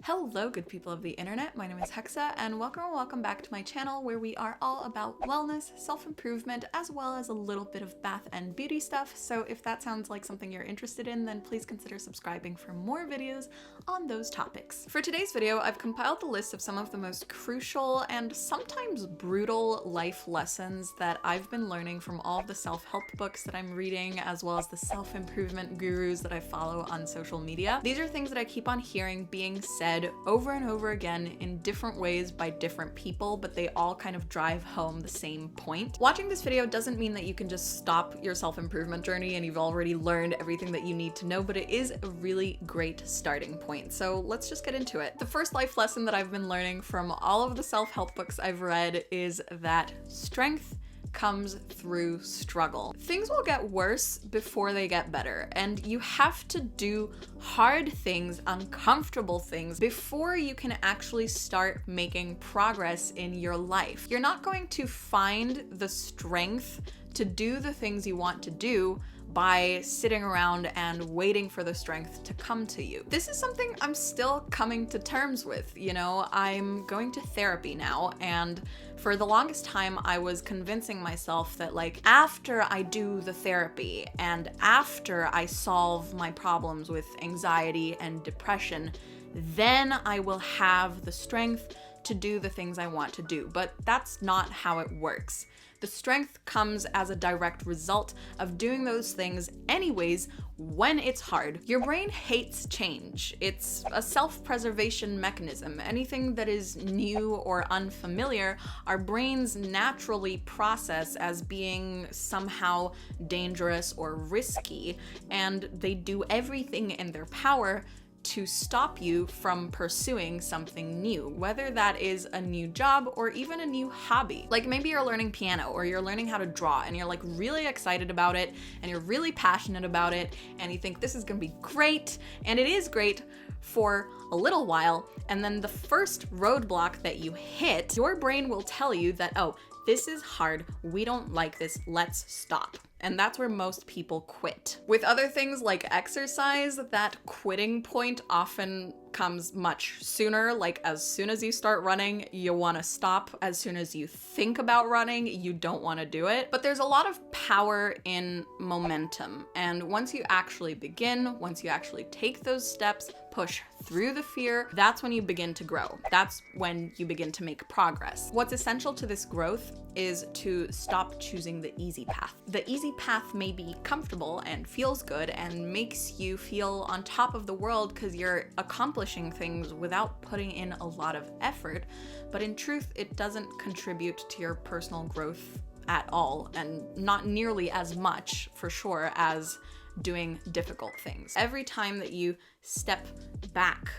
Hello, good people of the internet. My name is Hexa, and welcome back to my channel where we are all about wellness, self-improvement, as well as a little bit of bath and beauty stuff. So if that sounds like something you're interested in, then please consider subscribing for more videos on those topics. For today's video, I've compiled the list of some of the most crucial and sometimes brutal life lessons that I've been learning from all of the self-help books that I'm reading, as well as the self-improvement gurus that I follow on social media. These are things that I keep on hearing being said over and over again in different ways by different people, but they all kind of drive home the same point. Watching this video doesn't mean that you can just stop your self-improvement journey and you've already learned everything that you need to know, but it is a really great starting point. So let's just get into it. The first life lesson that I've been learning from all of the self-help books I've read is that strength comes through struggle. Things will get worse before they get better, and you have to do hard things, uncomfortable things, before you can actually start making progress in your life. You're not going to find the strength to do the things you want to do by sitting around and waiting for the strength to come to you. This is something I'm still coming to terms with. You know, I'm going to therapy now, and for the longest time I was convincing myself that like after I do the therapy and after I solve my problems with anxiety and depression, then I will have the strength to do the things I want to do. But that's not how it works. The strength comes as a direct result of doing those things anyways when it's hard. Your brain hates change. It's a self-preservation mechanism. Anything that is new or unfamiliar, our brains naturally process as being somehow dangerous or risky, and they do everything in their power to stop you from pursuing something new, whether that is a new job or even a new hobby. Like maybe you're learning piano or you're learning how to draw and you're like really excited about it and you're really passionate about it and you think this is gonna be great, and it is great for a little while, and then the first roadblock that you hit, your brain will tell you that, oh, this is hard, we don't like this, let's stop. And that's where most people quit. With other things like exercise, that quitting point often comes much sooner. Like as soon as you start running, you want to stop. As soon as you think about running, you don't want to do it. But there's a lot of power in momentum. And once you actually begin, once you actually take those steps, push through the fear, that's when you begin to grow. That's when you begin to make progress. What's essential to this growth is to stop choosing the easy path. The easy path may be comfortable and feels good and makes you feel on top of the world because you're accomplishing things without putting in a lot of effort, but in truth, it doesn't contribute to your personal growth at all, and not nearly as much, for sure, as doing difficult things. Every time that you step back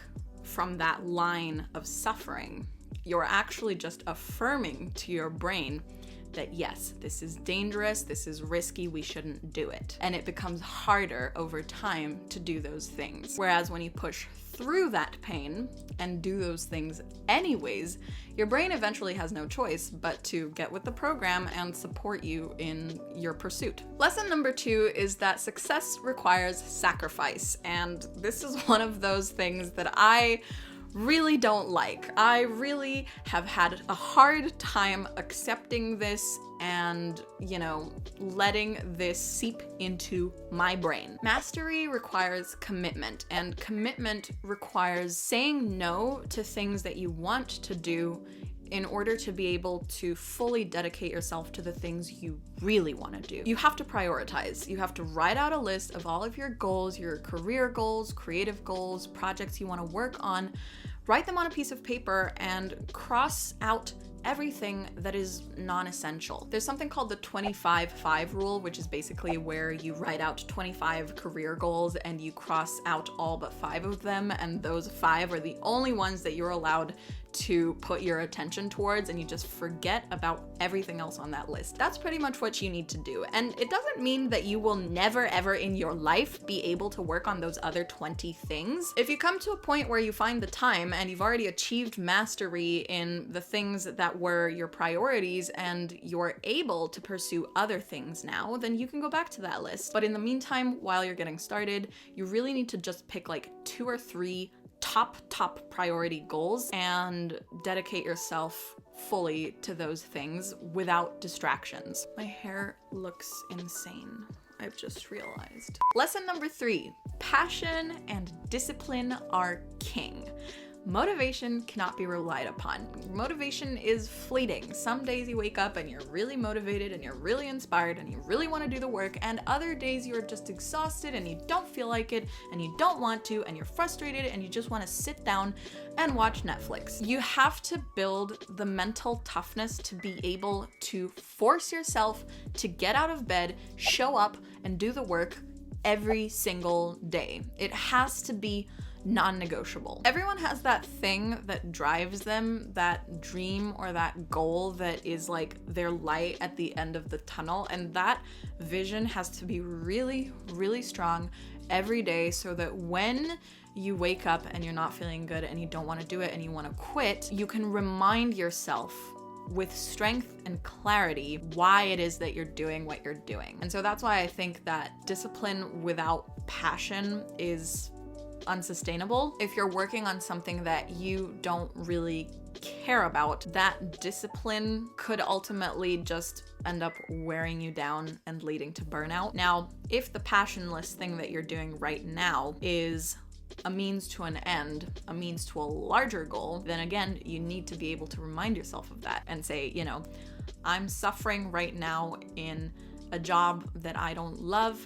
from that line of suffering, you're actually just affirming to your brain that yes, this is dangerous, this is risky, we shouldn't do it. And it becomes harder over time to do those things. Whereas when you push through that pain and do those things anyways, your brain eventually has no choice but to get with the program and support you in your pursuit. Lesson number 2 is that success requires sacrifice. And this is one of those things that I really don't like. I really have had a hard time accepting this and, you know, letting this seep into my brain. Mastery requires commitment, and commitment requires saying no to things that you want to do in order to be able to fully dedicate yourself to the things you really want to do. You have to prioritize. You have to write out a list of all of your goals, your career goals, creative goals, projects you want to work on. Write them on a piece of paper and cross out everything that is non-essential. There's something called the 25-5 rule, which is basically where you write out 25 career goals and you cross out all but 5 of them, and those 5 are the only ones that you're allowed to put your attention towards, and you just forget about everything else on that list. That's pretty much what you need to do. And it doesn't mean that you will never ever in your life be able to work on those other 20 things. If you come to a point where you find the time and you've already achieved mastery in the things that were your priorities and you're able to pursue other things now, then you can go back to that list. But in the meantime, while you're getting started, you really need to just pick like 2 or 3 top priority goals and dedicate yourself fully to those things without distractions. My hair looks insane, I've just realized. Lesson number 3, passion and discipline are king. Motivation cannot be relied upon. Motivation is fleeting. Some days you wake up and you're really motivated and you're really inspired and you really want to do the work, and other days you're just exhausted and you don't feel like it and you don't want to and you're frustrated and you just want to sit down and watch Netflix. You have to build the mental toughness to be able to force yourself to get out of bed, show up, and do the work every single day. It has to be non-negotiable. Everyone has that thing that drives them, that dream or that goal that is like their light at the end of the tunnel, and that vision has to be really, really strong every day so that when you wake up and you're not feeling good and you don't want to do it and you want to quit, you can remind yourself with strength and clarity why it is that you're doing what you're doing. And so that's why I think that discipline without passion is unsustainable. If you're working on something that you don't really care about, that discipline could ultimately just end up wearing you down and leading to burnout. Now, if the passionless thing that you're doing right now is a means to an end, a means to a larger goal, then again, you need to be able to remind yourself of that and say, you know, I'm suffering right now in a job that I don't love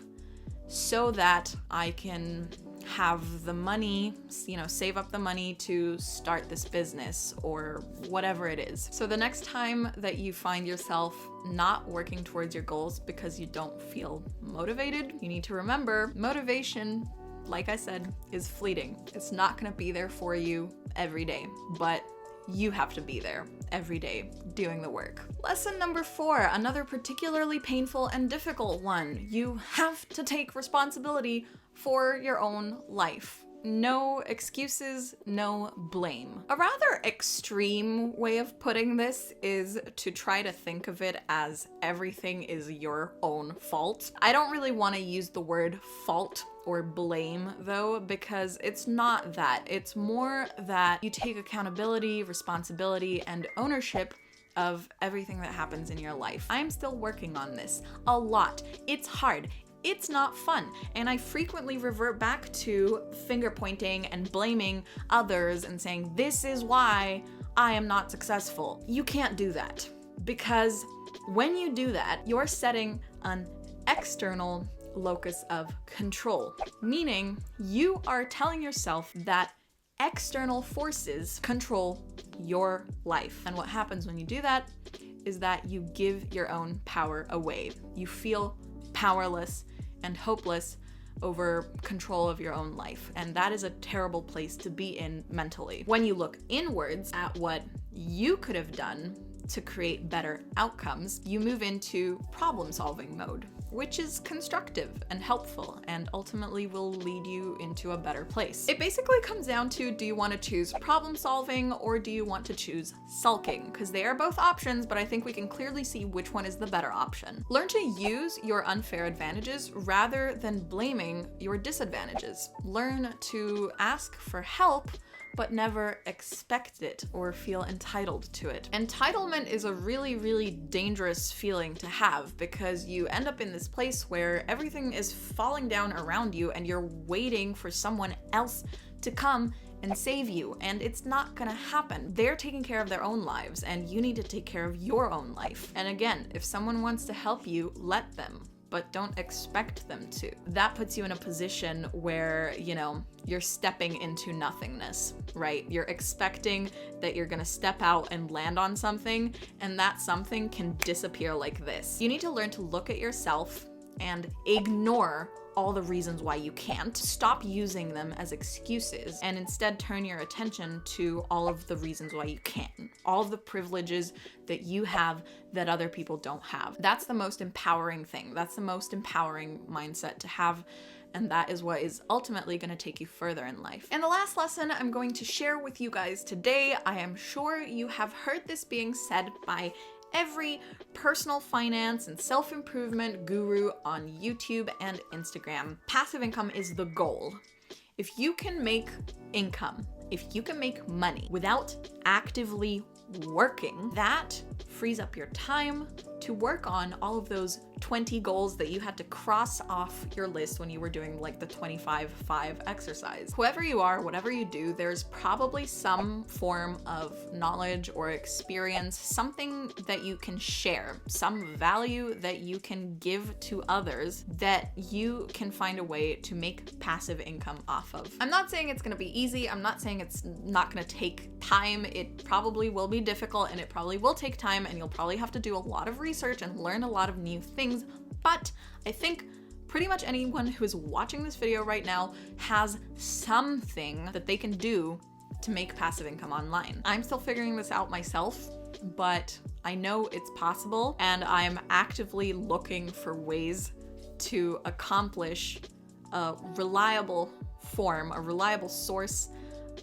so that I can have the money, you know, save up the money to start this business or whatever it is. So the next time that you find yourself not working towards your goals because you don't feel motivated, you need to remember motivation, like I said, is fleeting. It's not gonna be there for you every day, but you have to be there every day doing the work. Lesson number 4, another particularly painful and difficult one. You have to take responsibility for your own life. No excuses, no blame. A rather extreme way of putting this is to try to think of it as everything is your own fault. I don't really want to use the word fault or blame though, because it's not that. It's more that you take accountability, responsibility, and ownership of everything that happens in your life. I'm still working on this a lot. It's hard. It's not fun, and I frequently revert back to finger pointing and blaming others and saying, this is why I am not successful. You can't do that, because when you do that, you're setting an external locus of control, meaning you are telling yourself that external forces control your life. And what happens when you do that is that you give your own power away. You feel powerless and hopeless over control of your own life. And that is a terrible place to be in mentally. When you look inwards at what you could have done to create better outcomes, you move into problem-solving mode, which is constructive and helpful and ultimately will lead you into a better place. It basically comes down to, do you want to choose problem solving or do you want to choose sulking? Because they are both options, but I think we can clearly see which one is the better option. Learn to use your unfair advantages rather than blaming your disadvantages. Learn to ask for help, but never expect it or feel entitled to it. Entitlement is a really, really dangerous feeling to have, because you end up in this place where everything is falling down around you and you're waiting for someone else to come and save you, and it's not gonna happen. They're taking care of their own lives and you need to take care of your own life. And again, if someone wants to help you, let them, but don't expect them to. That puts you in a position where, you know, you're stepping into nothingness, right? You're expecting that you're gonna step out and land on something, and that something can disappear like this. You need to learn to look at yourself and ignore all the reasons why you can't. Stop using them as excuses and instead turn your attention to all of the reasons why you can. All of the privileges that you have that other people don't have. That's the most empowering thing. That's the most empowering mindset to have. And that is what is ultimately going to take you further in life. And the last lesson I'm going to share with you guys today, I am sure you have heard this being said by every personal finance and self-improvement guru on YouTube and Instagram. Passive income is the goal. If you can make income, if you can make money without actively working, that frees up your time to work on all of those 20 goals that you had to cross off your list when you were doing like the 25-5 exercise. Whoever you are, whatever you do, there's probably some form of knowledge or experience, something that you can share, some value that you can give to others that you can find a way to make passive income off of. I'm not saying it's gonna be easy. I'm not saying it's not gonna take time. It probably will be difficult and it probably will take time and you'll probably have to do a lot of research and learn a lot of new things. But I think pretty much anyone who is watching this video right now has something that they can do to make passive income online. I'm still figuring this out myself, but I know it's possible and I'm actively looking for ways to accomplish a reliable form, a reliable source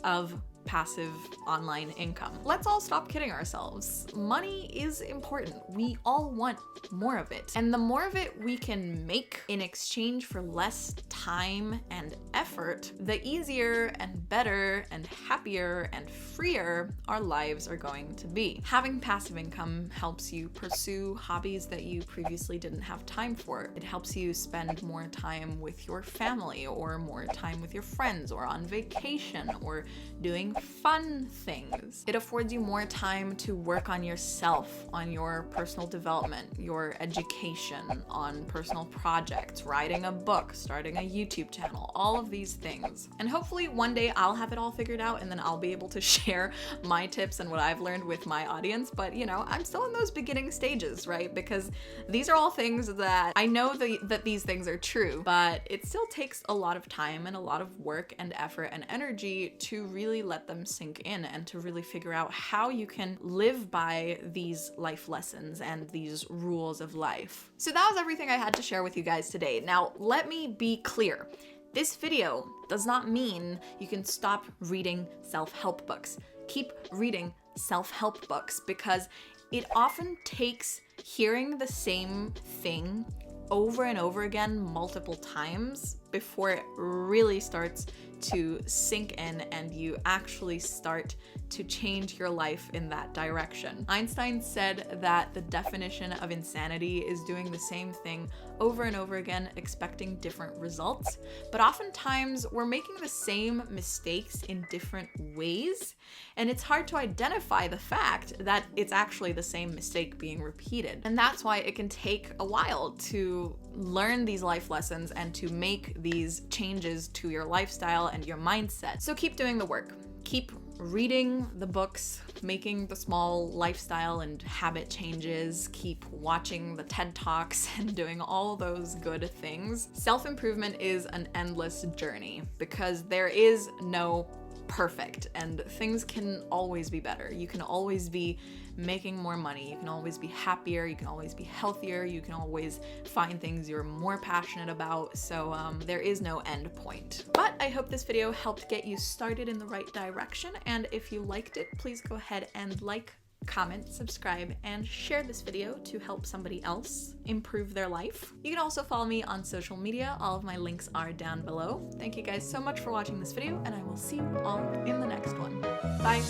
of passive online income. Let's all stop kidding ourselves. Money is important. We all want more of it. And the more of it we can make in exchange for less time and effort, the easier and better and happier and freer our lives are going to be. Having passive income helps you pursue hobbies that you previously didn't have time for. It helps you spend more time with your family or more time with your friends or on vacation or doing fun things. It affords you more time to work on yourself, on your personal development, your education, on personal projects, writing a book, starting a YouTube channel, all of these things. And hopefully one day I'll have it all figured out and then I'll be able to share my tips and what I've learned with my audience. But you know, I'm still in those beginning stages, right? Because these are all things that I know that these things are true, but it still takes a lot of time and a lot of work and effort and energy to really let them sink in and to really figure out how you can live by these life lessons and these rules of life. So that was everything I had to share with you guys today. Now, let me be clear. This video does not mean you can stop reading self-help books. Keep reading self-help books because it often takes hearing the same thing over and over again multiple times before it really starts to sink in and you actually start to change your life in that direction. Einstein said that the definition of insanity is doing the same thing over and over again, expecting different results. But oftentimes we're making the same mistakes in different ways, and it's hard to identify the fact that it's actually the same mistake being repeated. And that's why it can take a while to learn these life lessons and to make these changes to your lifestyle and your mindset. So keep doing the work. Keep reading the books, making the small lifestyle and habit changes, keep watching the TED Talks and doing all those good things. Self-improvement is an endless journey because there is no perfect and things can always be better. You can always be making more money, you can always be happier, you can always be healthier, you can always find things you're more passionate about, so there is no end point. But I hope this video helped get you started in the right direction, and if you liked it, please go ahead and like, comment, subscribe, and share this video to help somebody else improve their life. You can also follow me on social media. All of my links are down below. Thank you guys so much for watching this video, and I will see you all in the next one. Bye!